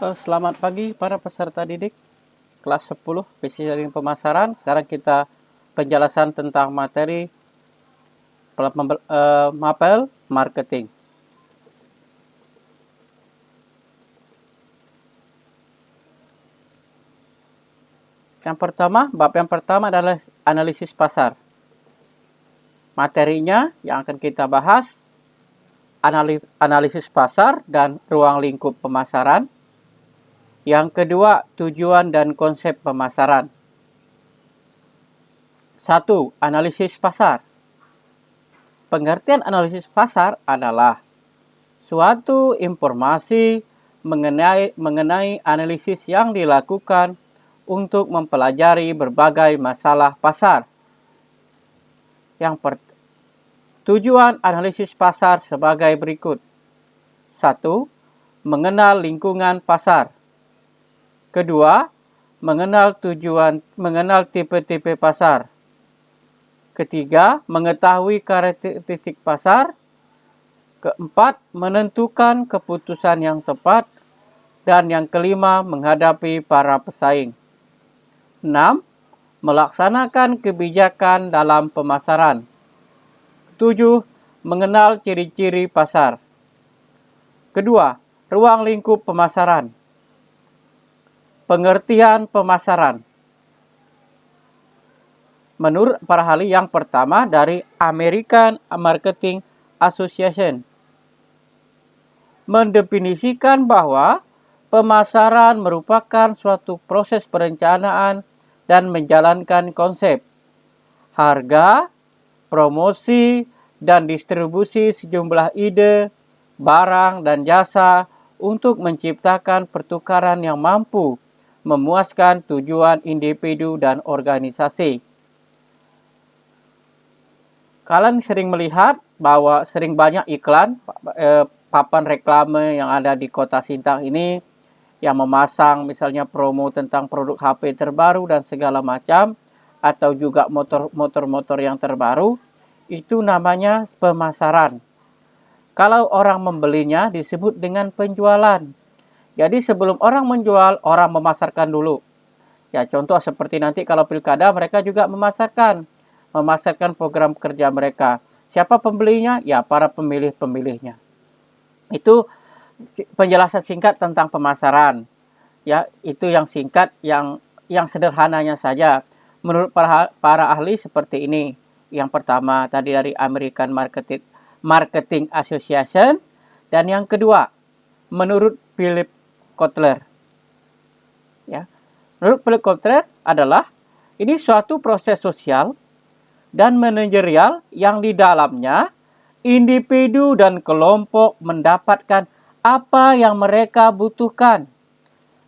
Selamat pagi para peserta didik kelas 10 Basic Jaring Pemasaran. Sekarang kita penjelasan tentang materi mapel marketing. Bab yang pertama adalah analisis pasar. Materinya yang akan kita bahas analisis pasar dan ruang lingkup pemasaran. Yang kedua, tujuan dan konsep pemasaran. 1. Analisis pasar. Pengertian analisis pasar adalah suatu informasi mengenai analisis yang dilakukan untuk mempelajari berbagai masalah pasar. Tujuan analisis pasar sebagai berikut. 1. Mengenal lingkungan pasar. Kedua, mengenal tipe-tipe pasar. Ketiga, mengetahui karakteristik pasar. Keempat, menentukan keputusan yang tepat. Dan yang kelima, menghadapi para pesaing. 6. Melaksanakan kebijakan dalam pemasaran. 7. Mengenal ciri-ciri pasar. Kedua, ruang lingkup pemasaran. Pengertian pemasaran. Menurut para ahli, yang pertama dari American Marketing Association mendefinisikan bahwa pemasaran merupakan suatu proses perencanaan dan menjalankan konsep harga, promosi, dan distribusi sejumlah ide, barang, dan jasa untuk menciptakan pertukaran yang mampu memuaskan tujuan individu dan organisasi. Kalian sering melihat bahwa sering banyak iklan, papan reklame yang ada di Kota Sintang ini yang memasang misalnya promo tentang produk HP terbaru dan segala macam, atau juga motor-motor yang terbaru. Itu namanya pemasaran. Kalau orang membelinya disebut dengan penjualan. Jadi sebelum orang menjual, orang memasarkan dulu. Ya, contoh seperti nanti kalau pilkada, mereka juga memasarkan program kerja mereka. Siapa pembelinya? Ya, para pemilih-pemilihnya. Itu penjelasan singkat tentang pemasaran. Ya, itu yang singkat, yang sederhananya saja. Menurut para ahli seperti ini. Yang pertama tadi dari American Marketing Association, dan yang kedua menurut Philip Kotler. Ya. Menurut Philip Kotler adalah ini suatu proses sosial dan manajerial yang di dalamnya individu dan kelompok mendapatkan apa yang mereka butuhkan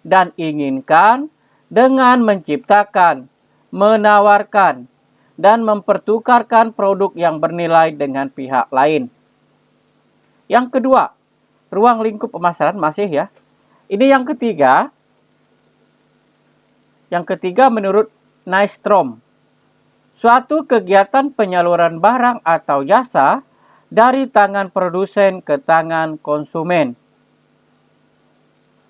dan inginkan dengan menciptakan, menawarkan, dan mempertukarkan produk yang bernilai dengan pihak lain. Yang kedua, ruang lingkup pemasaran masih ya. Ini yang ketiga. Yang ketiga menurut Nystrom, suatu kegiatan penyaluran barang atau jasa dari tangan produsen ke tangan konsumen.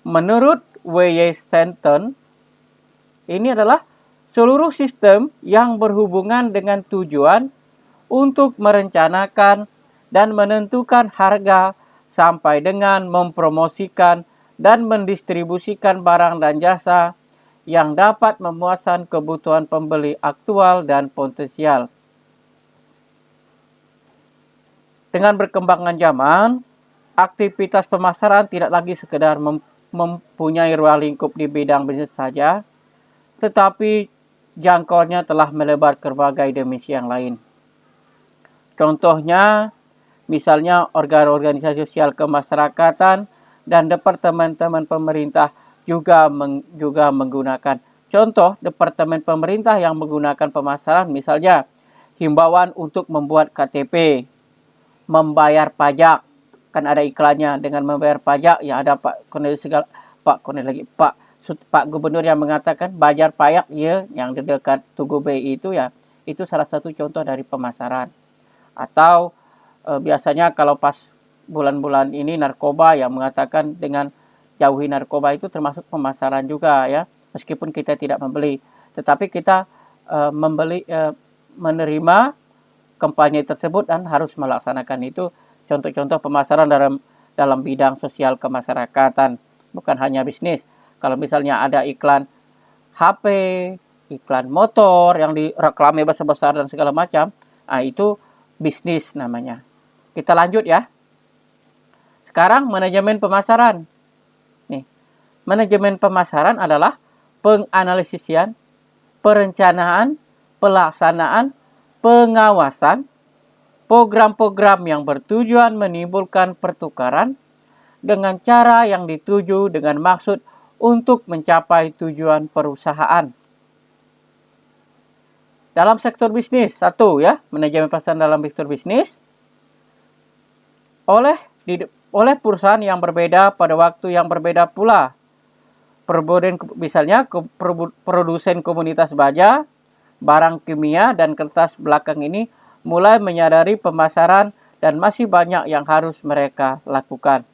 Menurut W.Y. Stanton, ini adalah seluruh sistem yang berhubungan dengan tujuan untuk merencanakan dan menentukan harga sampai dengan mempromosikan dan mendistribusikan barang dan jasa yang dapat memuaskan kebutuhan pembeli aktual dan potensial. Dengan berkembangnya zaman, aktivitas pemasaran tidak lagi sekedar mempunyai ruang lingkup di bidang bisnis saja, tetapi jangkauannya telah melebar ke berbagai dimensi yang lain. Contohnya, misalnya organisasi sosial kemasyarakatan dan departemen pemerintah juga menggunakan. Contoh, departemen pemerintah yang menggunakan pemasaran, misalnya himbauan untuk membuat KTP, membayar pajak, kan ada iklannya dengan membayar pajak, ya ada Pak Gubernur yang mengatakan bayar pajak ya, yang di dekat Tugu BI itu ya, itu salah satu contoh dari pemasaran. Atau biasanya kalau pas bulan-bulan ini narkoba yang mengatakan dengan jauhi narkoba itu termasuk pemasaran juga ya, meskipun kita tidak membeli, tetapi kita menerima kampanye tersebut dan harus melaksanakan itu. Contoh-contoh pemasaran dalam bidang sosial kemasyarakatan, bukan hanya bisnis. Kalau misalnya ada iklan HP, iklan motor yang direklame besar-besar dan segala macam, itu bisnis namanya. Kita lanjut ya. Sekarang manajemen pemasaran. Nih, manajemen pemasaran adalah penganalisisian, perencanaan, pelaksanaan, pengawasan, program-program yang bertujuan menimbulkan pertukaran dengan cara yang dituju dengan maksud untuk mencapai tujuan perusahaan. Dalam sektor bisnis, satu ya, manajemen pemasaran dalam sektor bisnis oleh perusahaan yang berbeda pada waktu yang berbeda pula. Misalnya produsen komunitas baja, barang kimia, dan kertas belakang ini mulai menyadari pemasaran dan masih banyak yang harus mereka lakukan.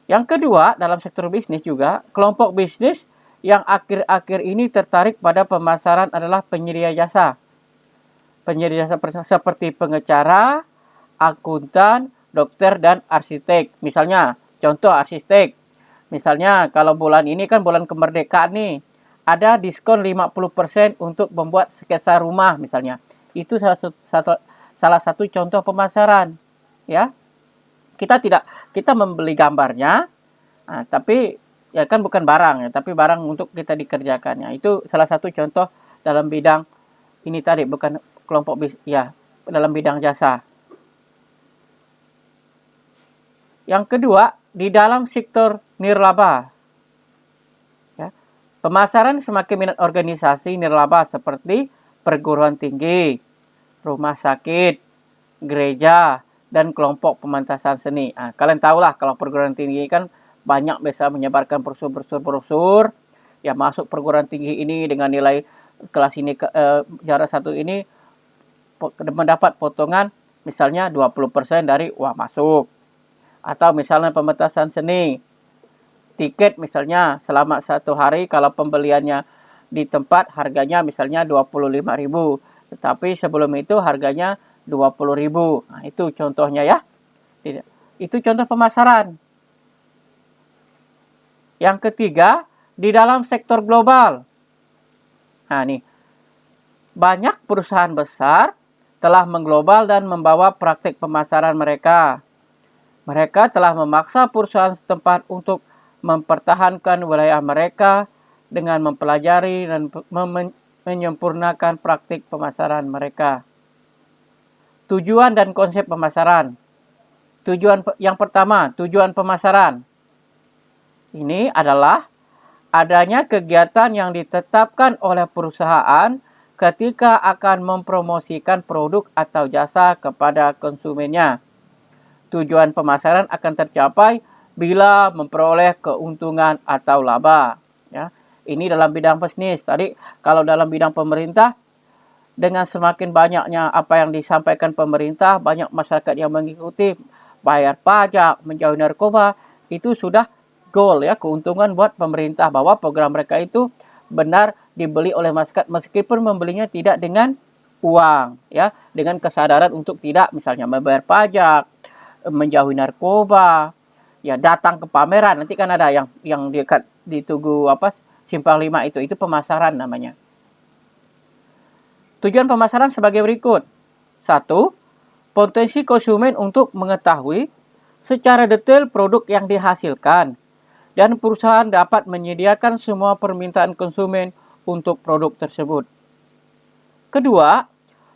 Yang kedua, dalam sektor bisnis juga, kelompok bisnis yang akhir-akhir ini tertarik pada pemasaran adalah penyedia jasa. Penyedia jasa seperti pengacara, akuntan, dokter, dan arsitek. Misalnya, contoh arsitek. Misalnya, kalau bulan ini kan bulan kemerdekaan nih, ada diskon 50% untuk membuat sketsa rumah misalnya. Itu salah satu contoh pemasaran. Ya, kita membeli gambarnya, tapi ya kan bukan barang ya, tapi barang untuk kita dikerjakannya. Itu salah satu contoh dalam bidang ini tadi, bukan kelompok ya, dalam bidang jasa. Yang kedua, di dalam sektor nirlaba. Ya, pemasaran semakin minat organisasi nirlaba seperti perguruan tinggi, rumah sakit, gereja, dan kelompok pementasan seni. Kalian tahulah kalau perguruan tinggi kan banyak bisa menyebarkan brosur, ya masuk perguruan tinggi ini dengan nilai kelas ini juara 1 ini mendapat potongan misalnya 20% dari uang masuk. Atau misalnya pementasan seni, tiket misalnya selama 1 hari kalau pembeliannya di tempat harganya misalnya 25.000, tetapi sebelum itu harganya 20.000. Itu contohnya ya. Itu contoh pemasaran. Yang ketiga, di dalam sektor global. Nih, banyak perusahaan besar telah mengglobal dan membawa praktik pemasaran mereka. Mereka telah memaksa perusahaan setempat untuk mempertahankan wilayah mereka dengan mempelajari dan menyempurnakan praktik pemasaran mereka. Tujuan dan konsep pemasaran. Yang pertama, tujuan pemasaran. Ini adalah adanya kegiatan yang ditetapkan oleh perusahaan ketika akan mempromosikan produk atau jasa kepada konsumennya. Tujuan pemasaran akan tercapai bila memperoleh keuntungan atau laba. Ya, ini dalam bidang bisnis. Tadi kalau dalam bidang pemerintah, dengan semakin banyaknya apa yang disampaikan pemerintah, banyak masyarakat yang mengikuti, bayar pajak, menjauhi narkoba, itu sudah goal ya, keuntungan buat pemerintah bahwa program mereka itu benar dibeli oleh masyarakat meskipun membelinya tidak dengan uang ya, dengan kesadaran untuk tidak misalnya membayar pajak, menjauhi narkoba, ya datang ke pameran. Nanti kan ada yang dekat di Tugu Simpang 5 itu pemasaran namanya. Tujuan pemasaran sebagai berikut. 1. Potensi konsumen untuk mengetahui secara detail produk yang dihasilkan dan perusahaan dapat menyediakan semua permintaan konsumen untuk produk tersebut. Kedua,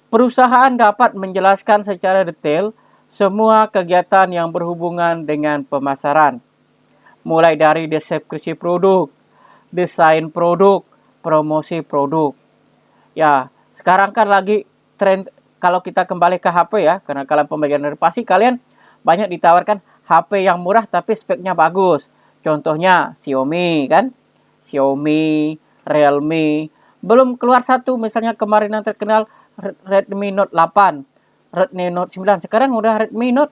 perusahaan dapat menjelaskan secara detail semua kegiatan yang berhubungan dengan pemasaran, mulai dari deskripsi produk, desain produk, promosi produk. Ya, sekarang kan lagi tren, kalau kita kembali ke HP ya, karena kalian pembagian dari pasti kalian banyak ditawarkan HP yang murah tapi speknya bagus. Contohnya Xiaomi kan, Xiaomi, Realme. Belum keluar satu misalnya kemarin yang terkenal Redmi Note 8. Redmi Note 9, sekarang udah Redmi Note